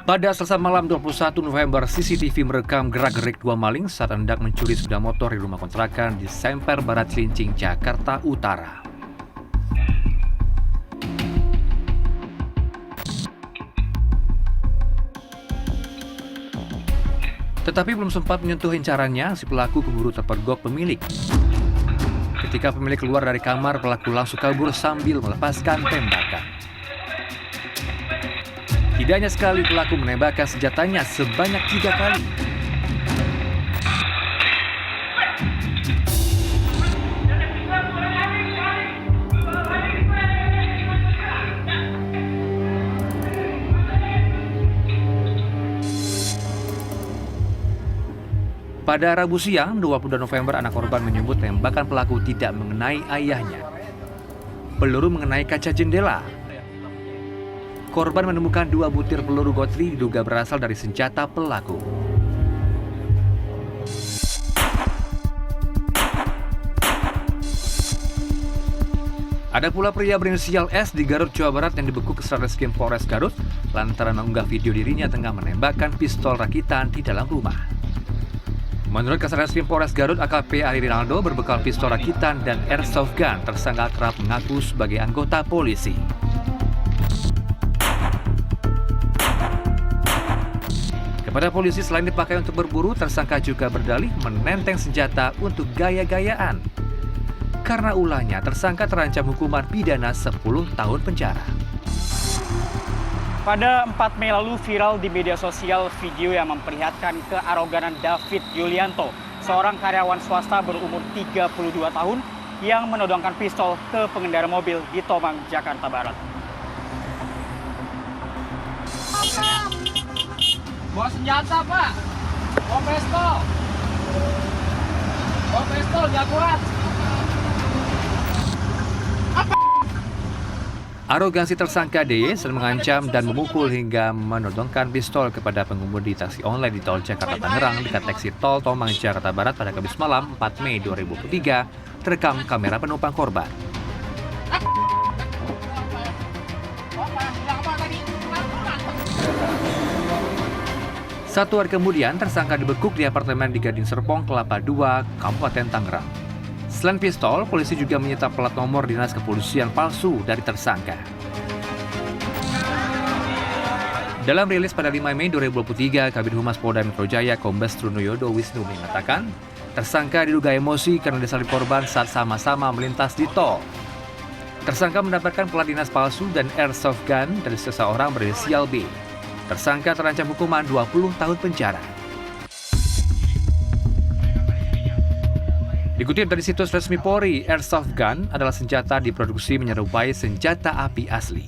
Pada Selasa malam 21 November, CCTV merekam gerak-gerik dua maling saat hendak mencuri sepeda motor di rumah kontrakan di Semper Barat Cilincing, Jakarta Utara. Tetapi belum sempat menyentuh incarannya, si pelaku keburu terpergok pemilik. Ketika pemilik keluar dari kamar, pelaku langsung kabur sambil melepaskan tembakan. Tidak hanya sekali, pelaku menembakkan senjatanya sebanyak 3 kali. Pada Rabu siang, 22 November, anak korban menyebut tembakan pelaku tidak mengenai ayahnya. Peluru mengenai kaca jendela. Korban menemukan 2 butir peluru gotri diduga berasal dari senjata pelaku. Ada pula pria berinisial S di Garut, Jawa Barat yang dibekuk Satreskrim Polres Garut lantaran mengunggah video dirinya tengah menembakkan pistol rakitan di dalam rumah. Menurut Satreskrim Polres Garut, AKP Ari Rinaldo berbekal pistol rakitan dan airsoft gun, tersangka kerap mengaku sebagai anggota polisi. Kepada polisi, selain dipakai untuk berburu, tersangka juga berdalih menenteng senjata untuk gaya-gayaan. Karena ulahnya, tersangka terancam hukuman pidana 10 tahun penjara. Pada 4 Mei lalu viral di media sosial video yang memperlihatkan kearoganan David Yulianto, seorang karyawan swasta berumur 32 tahun yang menodongkan pistol ke pengendara mobil di Tomang, Jakarta Barat. Bawa senjata, Pak. Bawa pistol. Bawa pistol, jagoan. Arogansi tersangka DY sering mengancam dan memukul hingga menodongkan pistol kepada pengemudi taksi online di tol Jakarta Tangerang dekat eksit tol Tomang, Jakarta Barat pada Kamis malam 4 Mei 2023, terekam kamera penumpang korban. Satu hari kemudian, tersangka dibekuk di apartemen di Gading Serpong, Kelapa II, Kabupaten Tangerang. Selain pistol, polisi juga menyita plat nomor dinas kepolisian palsu dari tersangka. Dalam rilis pada 5 Mei 2023, Kabid Humas Polda Metro Jaya Kombes Trunoyodo Wisnu mengatakan, tersangka diduga emosi karena disalip korban saat sama-sama melintas di tol. Tersangka mendapatkan plat dinas palsu dan airsoft gun dari seseorang berinisial B. Tersangka terancam hukuman 20 tahun penjara. Dikutip dari situs resmi Polri, airsoft gun adalah senjata diproduksi menyerupai senjata api asli.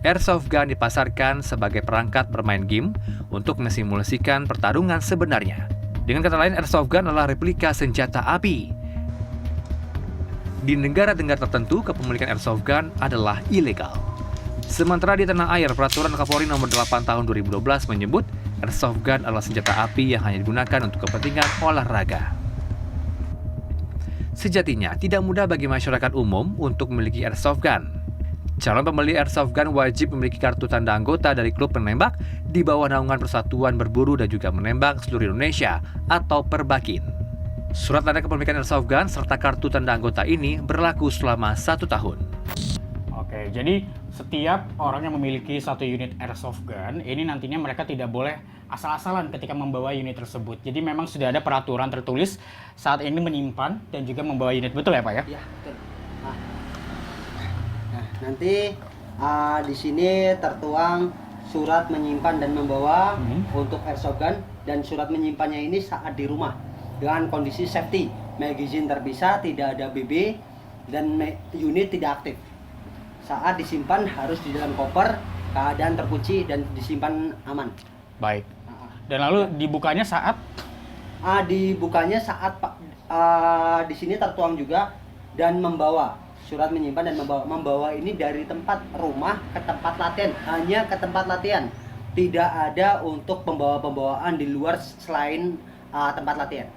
Airsoft gun dipasarkan sebagai perangkat bermain game untuk mensimulasikan pertarungan sebenarnya. Dengan kata lain, airsoft gun adalah replika senjata api. Di negara-negara tertentu, kepemilikan airsoft gun adalah ilegal. Sementara di tanah air, Peraturan Kapolri Nomor 8 Tahun 2012 menyebut airsoft gun adalah senjata api yang hanya digunakan untuk kepentingan olahraga. Sejatinya, tidak mudah bagi masyarakat umum untuk memiliki airsoft gun. Calon pembeli airsoft gun wajib memiliki kartu tanda anggota dari klub penembak di bawah naungan Persatuan Berburu dan juga Menembak Seluruh Indonesia atau Perbakin. Surat tanda kepemilikan airsoft gun serta kartu tanda anggota ini berlaku selama 1 tahun. Oke, jadi setiap orang yang memiliki 1 unit airsoft gun, ini nantinya mereka tidak boleh asal-asalan ketika membawa unit tersebut. Jadi memang sudah ada peraturan tertulis saat ini menyimpan dan juga membawa unit. Betul ya Pak ya? Iya, betul. Nah, nanti di sini tertuang surat menyimpan dan membawa untuk airsoft gun, dan surat menyimpannya ini saat di rumah dengan kondisi safety, magazine terpisah, tidak ada BB, dan unit tidak aktif. Saat disimpan harus di dalam koper, keadaan terkunci dan disimpan aman. Baik. Dan lalu dibukanya saat? Dibukanya saat di sini tertuang juga dan membawa surat menyimpan dan membawa ini dari tempat rumah ke tempat latihan, hanya ke tempat latihan. Tidak ada untuk pembawaan di luar selain tempat latihan.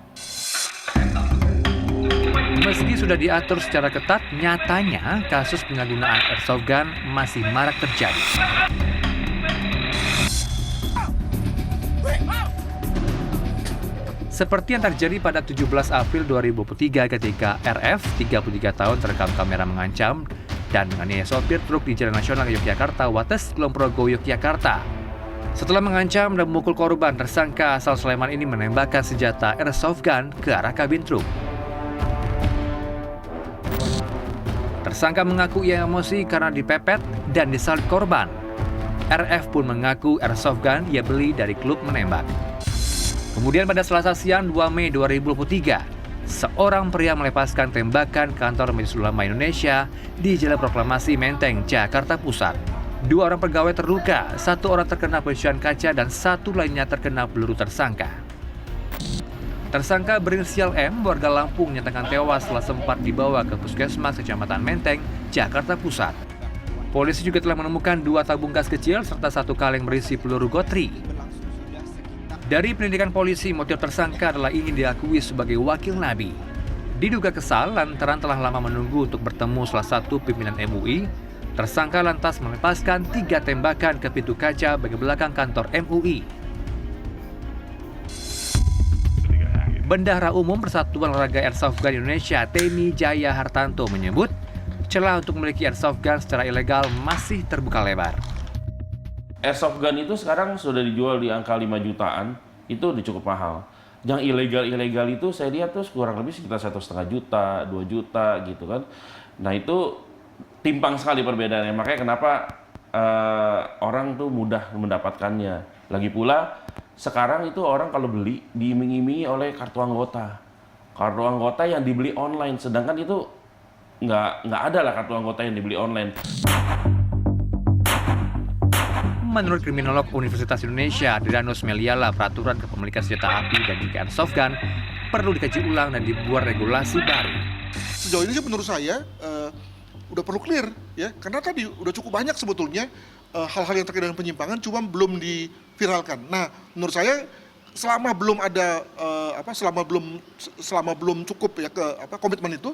Meski sudah diatur secara ketat, nyatanya kasus penyalahgunaan airsoft gun masih marak terjadi. Seperti yang terjadi pada 17 April 2023 ketika RF 33 tahun terekam kamera mengancam dan menganiaya sopir truk di Jalan Nasional Yogyakarta, Wates, Kulon Progo, Yogyakarta. Setelah mengancam dan memukul korban, tersangka asal Sleman ini menembakkan senjata airsoft gun ke arah kabin truk. Tersangka mengaku ia emosi karena dipepet dan disalib korban. RF pun mengaku airsoft gun ia beli dari klub menembak. Kemudian pada Selasa siang 2 Mei 2023, seorang pria melepaskan tembakan kantor Majelis Ulama Indonesia di Jalan Proklamasi Menteng, Jakarta Pusat. 2 orang pegawai terluka, 1 orang terkena pecahan kaca dan 1 lainnya terkena peluru tersangka. Tersangka berinisial M, warga Lampung, nyatakan tewas setelah sempat dibawa ke Puskesmas Kecamatan Menteng, Jakarta Pusat. Polisi juga telah menemukan 2 tabung gas kecil serta 1 kaleng berisi peluru gotri. Dari penyelidikan polisi, motif tersangka adalah ingin diakui sebagai wakil Nabi. Diduga kesal lantaran telah lama menunggu untuk bertemu salah satu pimpinan MUI, tersangka lantas melepaskan 3 tembakan ke pintu kaca bagian belakang kantor MUI. Bendahara Umum Persatuan Olahraga Airsoft Gun Indonesia, Temi Jaya Hartanto menyebut, celah untuk memiliki airsoft gun secara ilegal masih terbuka lebar. Airsoft gun itu sekarang sudah dijual di angka 5 jutaan, itu udah cukup mahal. Yang ilegal itu saya lihat tuh kurang lebih sekitar 1,5 juta, 2 juta gitu kan. Nah itu timpang sekali perbedaannya, makanya kenapa orang tuh mudah mendapatkannya. Lagi pula sekarang itu orang kalau beli diiming-imingi oleh kartu anggota. Kartu anggota yang dibeli online, sedangkan itu nggak ada lah kartu anggota yang dibeli online. Menurut kriminolog Universitas Indonesia, Adrianus Meliala, peraturan kepemilikan senjata api dan juga airsoft gun perlu dikaji ulang dan dibuat regulasi baru. Sejauh ini sih menurut saya udah perlu clear ya, karena tadi udah cukup banyak sebetulnya hal-hal yang terkait dengan penyimpangan, cuma belum diviralkan. Nah, menurut saya selama belum ada selama belum cukup ya komitmen itu,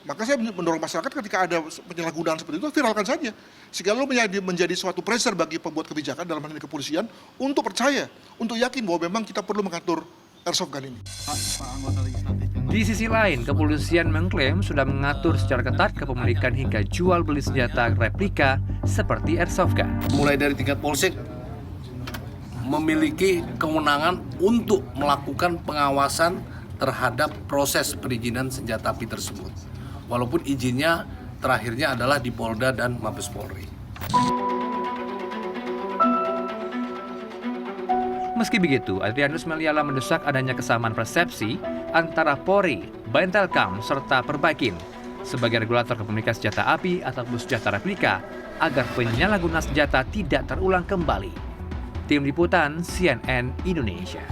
maka saya mendorong masyarakat ketika ada penyalahgunaan seperti itu, viralkan saja. Sehingga lalu menjadi suatu pressure bagi pembuat kebijakan dalam hal ini kepolisian untuk percaya, untuk yakin bahwa memang kita perlu mengatur airsoft gun ini. Di sisi lain, kepolisian mengklaim sudah mengatur secara ketat kepemilikan hingga jual beli senjata replika seperti airsoft gun. Mulai dari tingkat polsek memiliki kewenangan untuk melakukan pengawasan terhadap proses perizinan senjata api tersebut. Walaupun izinnya terakhirnya adalah di Polda dan Mabes Polri. Meski begitu, Adrianus Meliala mendesak adanya kesamaan persepsi antara Polri, Baintelkam, serta Perbaikin sebagai regulator kepemilikan senjata api ataupun senjata replika agar penyalahgunaan senjata tidak terulang kembali. Tim Liputan CNN Indonesia.